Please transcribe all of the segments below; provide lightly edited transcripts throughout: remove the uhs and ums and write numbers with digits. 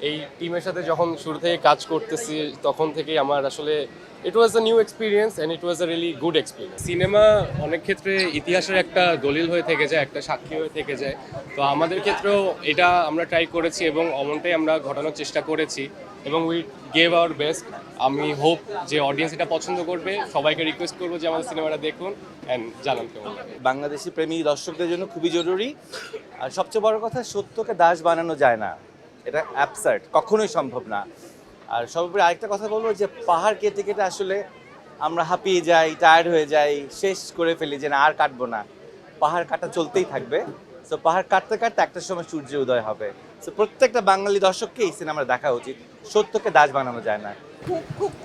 এই টিমের সাথে যখন শুরু থেকে কাজ করতেছি তখন থেকেই আমার আসলে it was a new experience and it was a really good experience. Cinema অনেক ক্ষেত্রে ইতিহাসের একটা দলিল হয়ে থেকে যায়, একটা সাক্ষী হয়ে থেকে যায়। তো আমাদের ক্ষেত্রেও এটা আমরা ট্রাই করেছি এবং অমনটাই আমরা ঘটানোর চেষ্টা করেছি এবং উই গেভ আওয়ার বেস্ট। আমি হোপ যে অডিয়েন্স এটা পছন্দ করবে। সবাইকে রিকোয়েস্ট করবো যে আমাদের সিনেমাটা দেখুন অ্যান্ড জানান কেমন লাগে। বাংলাদেশি প্রেমী দর্শকদের জন্য খুবই জরুরি। আর সবচেয়ে বড় কথা, সত্যকে দাস বানানো যায় না, এটা অ্যাবসার্ড, কখনোই সম্ভব না। আর সর্বোপরি আরেকটা কথা বলবো যে পাহাড় কেটে কেটে আসলে আমরা হাঁপিয়ে যাই, টায়ার্ড হয়ে যাই, শেষ করে ফেলি যে না আর কাটবো না। পাহাড় কাটা চলতেই থাকবে। সো পাহাড় কাটতে কাটতে একটা সময় সূর্য উদয় হবে। সো প্রত্যেকটা বাঙালি দর্শককে এই সিনেমা দেখা উচিত। সত্যকে দাস বানানো যায় না।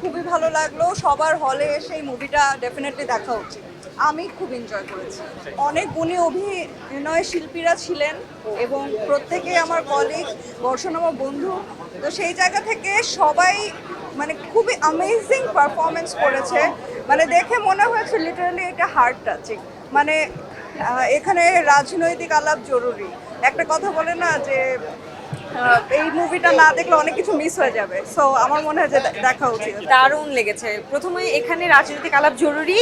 খুবই ভালো লাগলো। সবার হলে এসে এই মুভিটা ডেফিনেটলি দেখা উচিত। আমি খুব এনজয় করেছি। অনেক গুণী অভিনয় শিল্পীরা ছিলেন এবং প্রত্যেকে আমার কলিগ, বর্ষণ আমার বন্ধু। তো সেই জায়গা থেকে সবাই মানে খুবই অ্যামেজিং পারফরমেন্স করেছে। মানে দেখে মনে হয়েছে লিটারালি এটা হার্ট টাচিং। মানে এখানে রাজনৈতিক আলাপ জরুরি। একটা কথা বলে না যে এই মুভিটা না দেখলে অনেক কিছু মিস হয়ে যাবে। সো আমার মনে হয় যে দেখা উচিত। দারুণ লেগেছে। প্রথমে এখানে রাজনৈতিক আলাপ জরুরি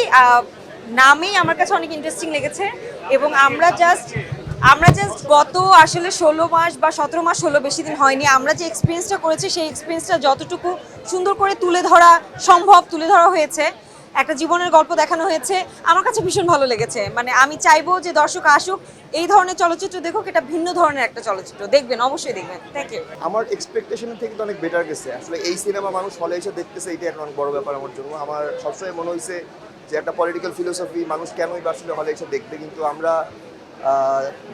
নামেই আমার কাছে অনেক ইন্টারেস্টিং লেগেছে এবং আমরা জাস্ট গত আসলে 16 মাস বা 17 মাস হলো, বেশি দিন হয়নি, আমরা যে এক্সপিরিয়েন্সটা করেছি সেই এক্সপিরিয়েন্সটা যতটুকু সুন্দর করে তুলে ধরা হয়েছে, একটা জীবনের গল্প দেখানো হয়েছে, আমার কাছে ভীষণ ভালো লেগেছে। মানে আমি চাইবো যে দর্শক আসুক, এই ধরনের চলচ্চিত্র দেখুক, এটা ভিন্ন ধরনের একটা চলচ্চিত্র, দেখবেন, অবশ্যই দেখবেন। Thank you. আমার এক্সপেকটেশনের থেকে তো অনেক বেটার গেছে। আসলে এই সিনেমা মানুষ হলে এসে দেখতেছে, এটা একটা অনেক বড় ব্যাপার আমার জন্য। আমার সবসময় মনে হয়েছে যে একটা পলিটিক্যাল ফিলোসফি, মানুষ কেনই বা আসলে হলে এসে দেখবে, কিন্তু আমরা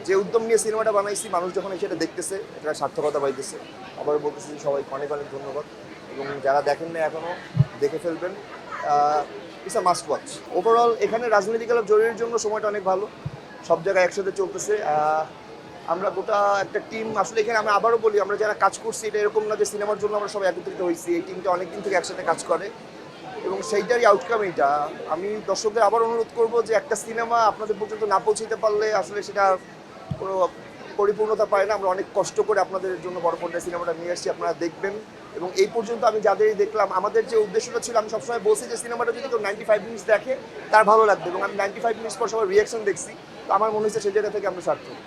যে উদ্যম নিয়ে সিনেমাটা বানাইছি, মানুষ যখন এসে এটা দেখতেছে, এটা সার্থকতা পাইতেছে। আবার বলতেছি সবাইকে অনেক অনেক ধন্যবাদ এবং যারা দেখেন না এখনও দেখে ফেলবেন। It's a must watch. Overall এখানে রাজনৈতিক আলাপ জরুরির জন্য সময়টা অনেক ভালো, সব জায়গায় একসাথে চলতেছে। আমরা গোটা একটা টিম, আসলে এখানে আমরা আবারও বলি, আমরা যারা কাজ করছি এটা এরকম না যে সিনেমার জন্য আমরা সবাই একত্রিত হয়েছি। এই টিমটা অনেকদিন থেকে একসাথে কাজ করে এবং সেইটারই আউটকাম এইটা। আমি দর্শকদের আবার অনুরোধ করব যে একটা সিনেমা আপনাদের পর্যন্ত না পৌঁছতে পারলে আসলে সেটা কোনো পরিপূর্ণতা পায় না। আমরা অনেক কষ্ট করে আপনাদের জন্য বড় পর্দায় সিনেমাটা নিয়ে আসছি, আপনারা দেখবেন। এবং এই পর্যন্ত আমি যাদেরই দেখলাম, আমাদের যে উদ্দেশ্যটা ছিল, আমি সবসময় বলছি যে সিনেমাটা যদি কেউ 95 মিনিটস দেখে তার ভালো লাগবে, এবং আমি 95 মিনিটস পর সবার রিয়াকশন দেখছি। তো আমার মনে হচ্ছে সেই জায়গা থেকে আমরা সার্থক।